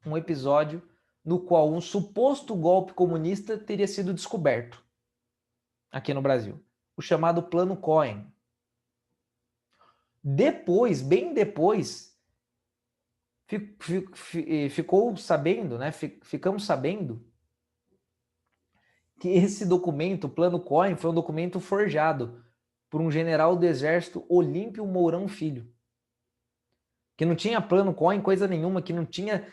S1: um episódio no qual um suposto golpe comunista teria sido descoberto aqui no Brasil. O chamado Plano Cohen. Depois, bem depois, ficamos sabendo que esse documento, o Plano Cohen, foi um documento forjado por um general do Exército, Olímpio Mourão Filho, que não tinha plano Cohen, coisa nenhuma, que não tinha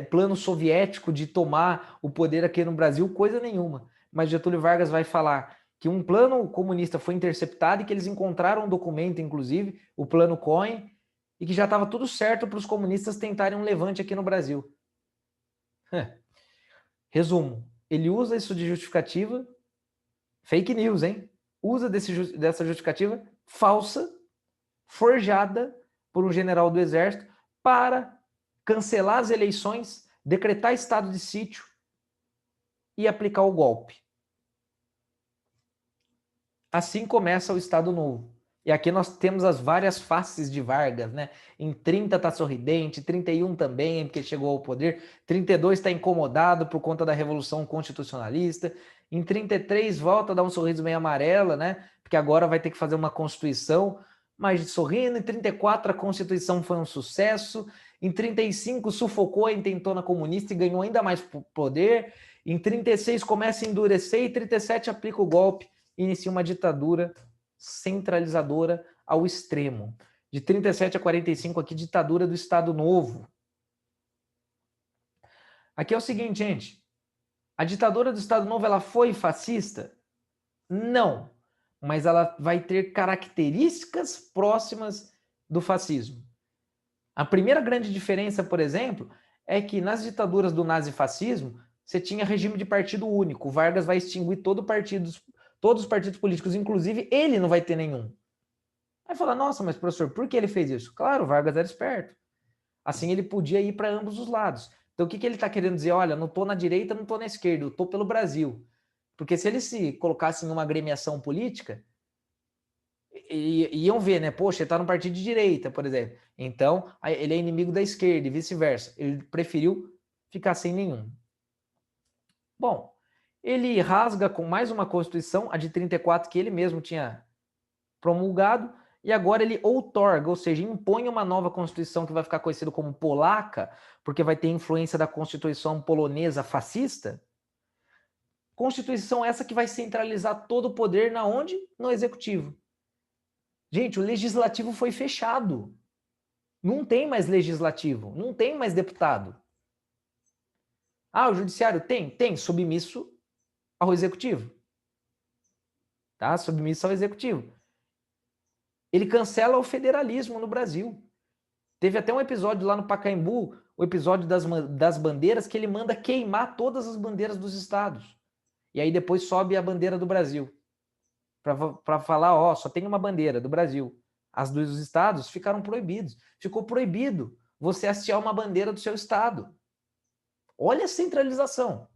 S1: plano soviético de tomar o poder aqui no Brasil, coisa nenhuma. Mas Getúlio Vargas vai falar que um plano comunista foi interceptado e que eles encontraram um documento, inclusive, o Plano Cohen, e que já estava tudo certo para os comunistas tentarem um levante aqui no Brasil. Resumo, ele usa isso de justificativa, fake news, hein? Usa dessa justificativa falsa, forjada por um general do Exército, para cancelar as eleições, decretar estado de sítio e aplicar o golpe. Assim começa o Estado Novo. E aqui nós temos as várias faces de Vargas, né? Em 30 está sorridente, 31 também, porque chegou ao poder, 32 está incomodado por conta da Revolução Constitucionalista, em 33 volta a dar um sorriso meio amarelo, né? Porque agora vai ter que fazer uma Constituição, mas sorrindo. Em 34 a Constituição foi um sucesso, em 35 sufocou a intentona comunista e ganhou ainda mais poder, em 36 começa a endurecer e 37 aplica o golpe, inicia uma ditadura centralizadora ao extremo. De 37 a 45 aqui, ditadura do Estado Novo. Aqui é o seguinte, gente. A ditadura do Estado Novo, ela foi fascista? Não. Mas ela vai ter características próximas do fascismo. A primeira grande diferença, por exemplo, é que nas ditaduras do nazifascismo, você tinha regime de partido único. O Vargas vai extinguir todos os partidos políticos, inclusive ele não vai ter nenhum. Aí fala, nossa, mas professor, por que ele fez isso? Claro, o Vargas era esperto. Assim ele podia ir para ambos os lados. Então o que ele está querendo dizer? Olha, não estou na direita, não estou na esquerda, eu estou pelo Brasil. Porque se ele se colocasse numa agremiação política, iam ver, né? Poxa, ele tá no partido de direita, por exemplo. Então, ele é inimigo da esquerda e vice-versa. Ele preferiu ficar sem nenhum. Bom, ele rasga com mais uma Constituição, a de 34, que ele mesmo tinha promulgado, e agora ele outorga, ou seja, impõe uma nova Constituição que vai ficar conhecida como polaca, porque vai ter influência da Constituição polonesa fascista. Constituição essa que vai centralizar todo o poder na onde? No Executivo. Gente, o Legislativo foi fechado. Não tem mais Legislativo, não tem mais deputado. Ah, o Judiciário tem? Tem, submisso ao Executivo. Tá? Submisso ao Executivo. Ele cancela o federalismo no Brasil. Teve até um episódio lá no Pacaembu, o episódio das bandeiras, que ele manda queimar todas as bandeiras dos estados. E aí depois sobe a bandeira do Brasil. Para falar, ó, só tem uma bandeira do Brasil. As dos estados ficaram proibidos. Ficou proibido você hastear uma bandeira do seu estado. Olha a centralização.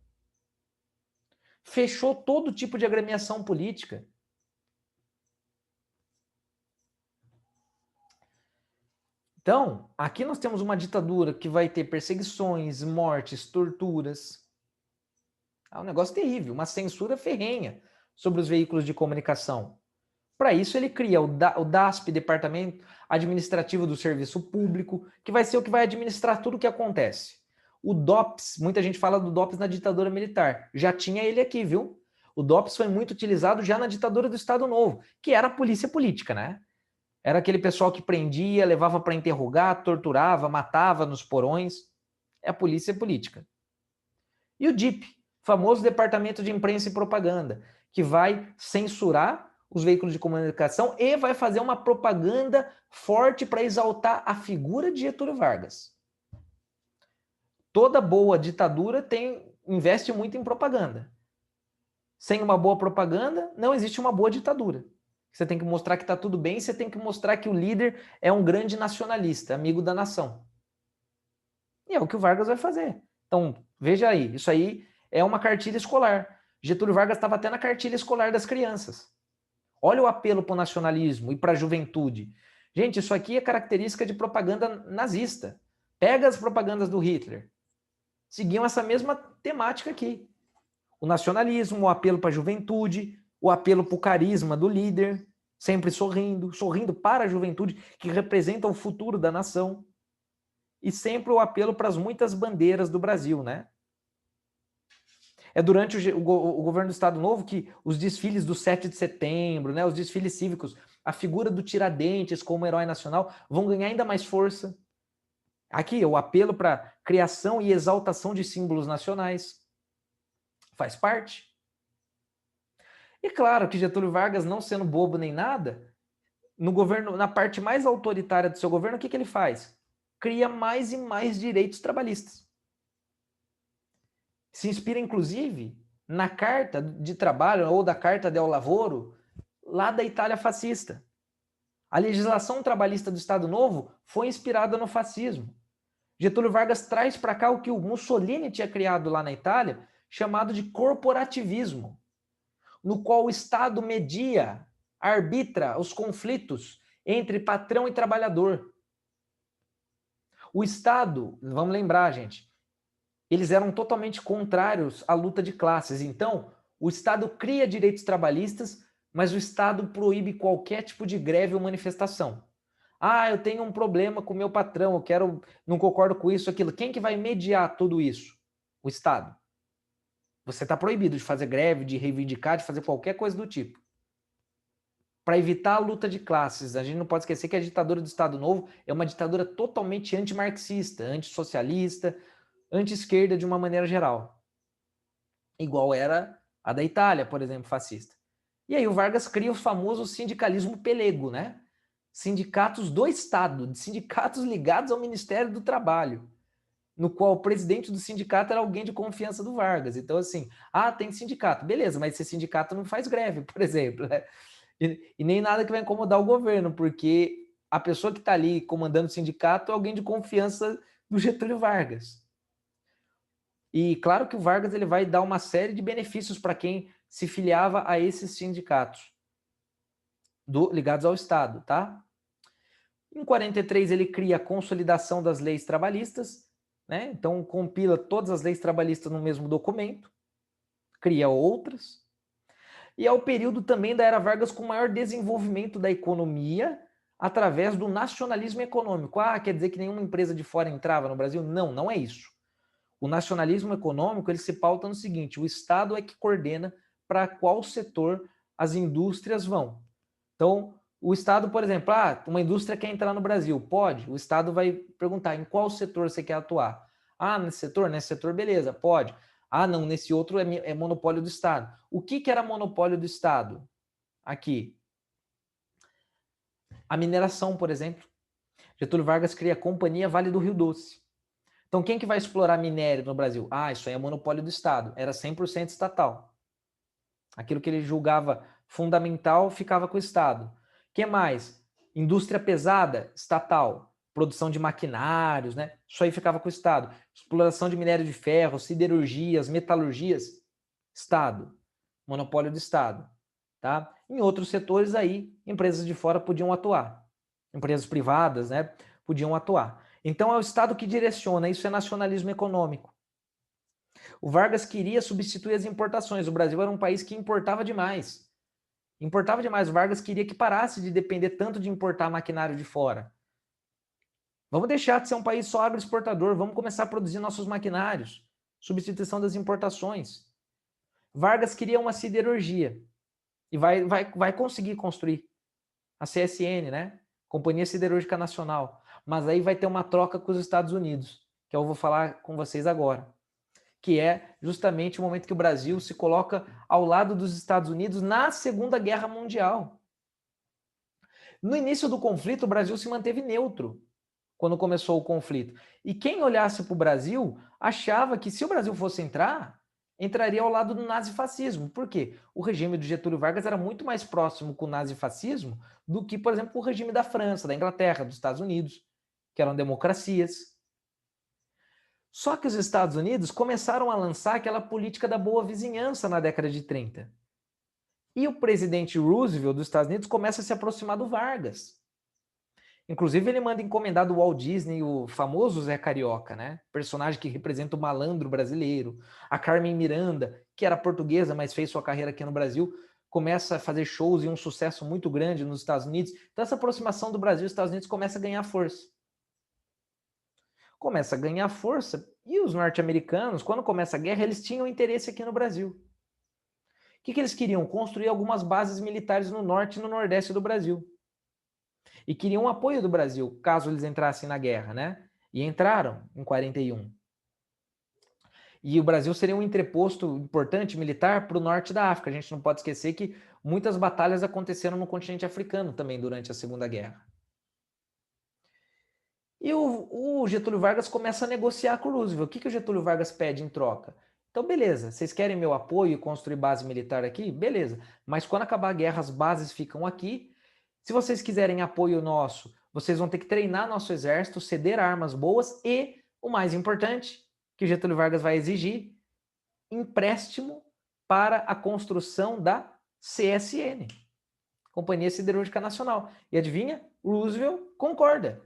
S1: Fechou todo tipo de agremiação política. Então, aqui nós temos uma ditadura que vai ter perseguições, mortes, torturas. É um negócio terrível, uma censura ferrenha sobre os veículos de comunicação. Para isso, ele cria o DASP, Departamento Administrativo do Serviço Público, que vai ser o que vai administrar tudo o que acontece. O DOPS, muita gente fala do DOPS na ditadura militar. Já tinha ele aqui, viu? O DOPS foi muito utilizado já na ditadura do Estado Novo, que era a polícia política, né? Era aquele pessoal que prendia, levava para interrogar, torturava, matava nos porões. É a polícia política. E o DIP, famoso Departamento de Imprensa e Propaganda, que vai censurar os veículos de comunicação e vai fazer uma propaganda forte para exaltar a figura de Getúlio Vargas. Toda boa ditadura investe muito em propaganda. Sem uma boa propaganda, não existe uma boa ditadura. Você tem que mostrar que está tudo bem, você tem que mostrar que o líder é um grande nacionalista, amigo da nação. E é o que o Vargas vai fazer. Então, veja aí, isso aí é uma cartilha escolar. Getúlio Vargas estava até na cartilha escolar das crianças. Olha o apelo para o nacionalismo e para a juventude. Gente, isso aqui é característica de propaganda nazista. Pega as propagandas do Hitler. Seguiam essa mesma temática aqui. O nacionalismo, o apelo para a juventude, o apelo para o carisma do líder, sempre sorrindo, sorrindo para a juventude, que representa o futuro da nação. E sempre o apelo para as muitas bandeiras do Brasil, né? É durante o governo do Estado Novo que os desfiles do 7 de setembro, né, os desfiles cívicos, a figura do Tiradentes como herói nacional vão ganhar ainda mais força. Aqui, o apelo para criação e exaltação de símbolos nacionais. Faz parte. E claro que Getúlio Vargas, não sendo bobo nem nada, no governo, na parte mais autoritária do seu governo, o que ele faz? Cria mais e mais direitos trabalhistas. Se inspira, inclusive, na carta de trabalho ou da Carta del Lavoro, lá da Itália fascista. A legislação trabalhista do Estado Novo foi inspirada no fascismo. Getúlio Vargas traz para cá o que o Mussolini tinha criado lá na Itália, chamado de corporativismo, no qual o Estado media, arbitra os conflitos entre patrão e trabalhador. O Estado, vamos lembrar, gente, eles eram totalmente contrários à luta de classes. Então, o Estado cria direitos trabalhistas, mas o Estado proíbe qualquer tipo de greve ou manifestação. Ah, eu tenho um problema com o meu patrão, não concordo com isso, aquilo. Quem que vai mediar tudo isso? O Estado. Você está proibido de fazer greve, de reivindicar, de fazer qualquer coisa do tipo. Para evitar a luta de classes, a gente não pode esquecer que a ditadura do Estado Novo é uma ditadura totalmente antimarxista, antissocialista, anti-esquerda de uma maneira geral. Igual era a da Itália, por exemplo, fascista. E aí o Vargas cria o famoso sindicalismo pelego, né? Sindicatos do Estado, sindicatos ligados ao Ministério do Trabalho, no qual o presidente do sindicato era alguém de confiança do Vargas. Então, assim, tem sindicato. Beleza, mas esse sindicato não faz greve, por exemplo, né? E nem nada que vai incomodar o governo, porque a pessoa que está ali comandando o sindicato é alguém de confiança do Getúlio Vargas. E claro que o Vargas ele vai dar uma série de benefícios para quem se filiava a esses sindicatos. ligados ao Estado, tá? Em 43 ele cria a consolidação das leis trabalhistas, né? Então compila todas as leis trabalhistas no mesmo documento, cria outras. E é o período também da Era Vargas com maior desenvolvimento da economia através do nacionalismo econômico. Ah, quer dizer que nenhuma empresa de fora entrava no Brasil? Não, não é isso. O nacionalismo econômico ele se pauta no seguinte: o Estado é que coordena para qual setor as indústrias vão. Então, o Estado, por exemplo, uma indústria quer entrar no Brasil, pode? O Estado vai perguntar em qual setor você quer atuar. Ah, nesse setor, beleza, pode. Ah, não, nesse outro é monopólio do Estado. O que era monopólio do Estado? Aqui. A mineração, por exemplo. Getúlio Vargas cria a Companhia Vale do Rio Doce. Então, quem que vai explorar minério no Brasil? Ah, isso aí é monopólio do Estado. Era 100% estatal. Aquilo que ele julgava fundamental ficava com o Estado. O que mais? Indústria pesada, estatal. Produção de maquinários, né? Isso aí ficava com o Estado. Exploração de minério de ferro, siderurgias, metalurgias, Estado. Monopólio do Estado. Tá? Em outros setores aí, empresas de fora podiam atuar. Empresas privadas, né? Podiam atuar. Então é o Estado que direciona, isso é nacionalismo econômico. O Vargas queria substituir as importações. O Brasil era um país que importava demais. Importava demais. O Vargas queria que parasse de depender tanto de importar maquinário de fora. Vamos deixar de ser um país só agroexportador. Vamos começar a produzir nossos maquinários. Substituição das importações. Vargas queria uma siderurgia. E vai conseguir construir. A CSN, né? Companhia Siderúrgica Nacional. Mas aí vai ter uma troca com os Estados Unidos, que eu vou falar com vocês agora. Que é justamente o momento que o Brasil se coloca ao lado dos Estados Unidos na Segunda Guerra Mundial. No início do conflito, o Brasil se manteve neutro quando começou o conflito. E quem olhasse para o Brasil achava que se o Brasil fosse entrar, entraria ao lado do nazifascismo. Por quê? O regime do Getúlio Vargas era muito mais próximo com o nazifascismo do que, por exemplo, o regime da França, da Inglaterra, dos Estados Unidos, que eram democracias. Só que os Estados Unidos começaram a lançar aquela política da boa vizinhança na década de 30. E o presidente Roosevelt dos Estados Unidos começa a se aproximar do Vargas. Inclusive, ele manda encomendar do Walt Disney o famoso Zé Carioca, né? Personagem que representa o malandro brasileiro. A Carmen Miranda, que era portuguesa, mas fez sua carreira aqui no Brasil, começa a fazer shows e um sucesso muito grande nos Estados Unidos. Então, essa aproximação do Brasil e dos Estados Unidos começa a ganhar força. Começa a ganhar força e os norte-americanos, quando começa a guerra, eles tinham interesse aqui no Brasil. O que eles queriam? Construir algumas bases militares no norte e no nordeste do Brasil. E queriam o apoio do Brasil, caso eles entrassem na guerra, né? E entraram em 41. E o Brasil seria um entreposto importante militar para o norte da África. A gente não pode esquecer que muitas batalhas aconteceram no continente africano também durante a Segunda Guerra. E o Getúlio Vargas começa a negociar com o Roosevelt. O que o Getúlio Vargas pede em troca? Então, beleza, vocês querem meu apoio e construir base militar aqui? Beleza. Mas quando acabar a guerra, as bases ficam aqui. Se vocês quiserem apoio nosso, vocês vão ter que treinar nosso exército, ceder armas boas e, o mais importante, que o Getúlio Vargas vai exigir, empréstimo para a construção da CSN, Companhia Siderúrgica Nacional. E adivinha? Roosevelt concorda.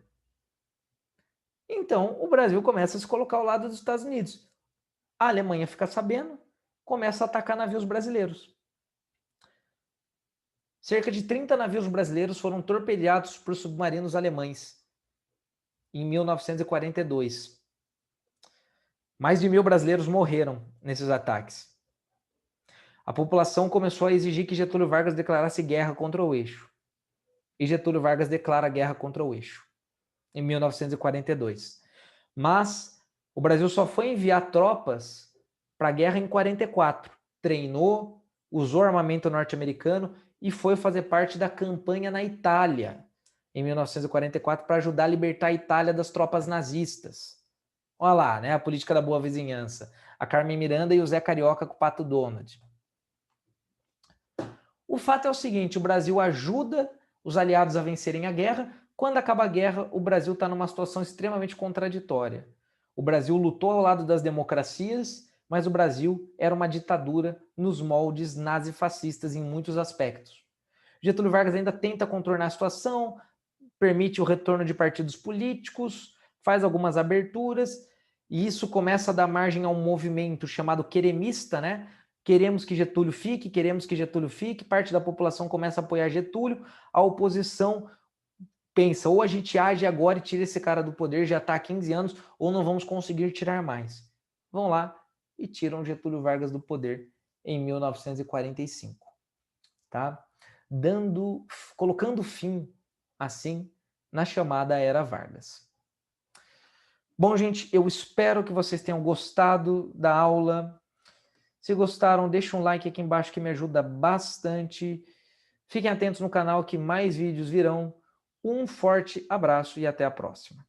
S1: Então, o Brasil começa a se colocar ao lado dos Estados Unidos. A Alemanha fica sabendo, começa a atacar navios brasileiros. Cerca de 30 navios brasileiros foram torpedeados por submarinos alemães em 1942. Mais de 1.000 brasileiros morreram nesses ataques. A população começou a exigir que Getúlio Vargas declarasse guerra contra o eixo. E Getúlio Vargas declara guerra contra o eixo em 1942. Mas o Brasil só foi enviar tropas para a guerra em 44. Treinou, usou armamento norte-americano e foi fazer parte da campanha na Itália em 1944 para ajudar a libertar a Itália das tropas nazistas. Olha lá, né, a política da boa vizinhança. A Carmen Miranda e o Zé Carioca com o Pato Donald. O fato é o seguinte, o Brasil ajuda os aliados a vencerem a guerra. Quando acaba a guerra, o Brasil está numa situação extremamente contraditória. O Brasil lutou ao lado das democracias, mas o Brasil era uma ditadura nos moldes nazifascistas em muitos aspectos. Getúlio Vargas ainda tenta contornar a situação, permite o retorno de partidos políticos, faz algumas aberturas, e isso começa a dar margem a um movimento chamado queremista, né? Queremos que Getúlio fique, queremos que Getúlio fique, parte da população começa a apoiar Getúlio, a oposição pensa, ou a gente age agora e tira esse cara do poder, já está há 15 anos, ou não vamos conseguir tirar mais. Vão lá e tiram Getúlio Vargas do poder em 1945, tá? Colocando fim, assim, na chamada Era Vargas. Bom, gente, eu espero que vocês tenham gostado da aula. Se gostaram, deixa um like aqui embaixo que me ajuda bastante. Fiquem atentos no canal que mais vídeos virão. Um forte abraço e até a próxima.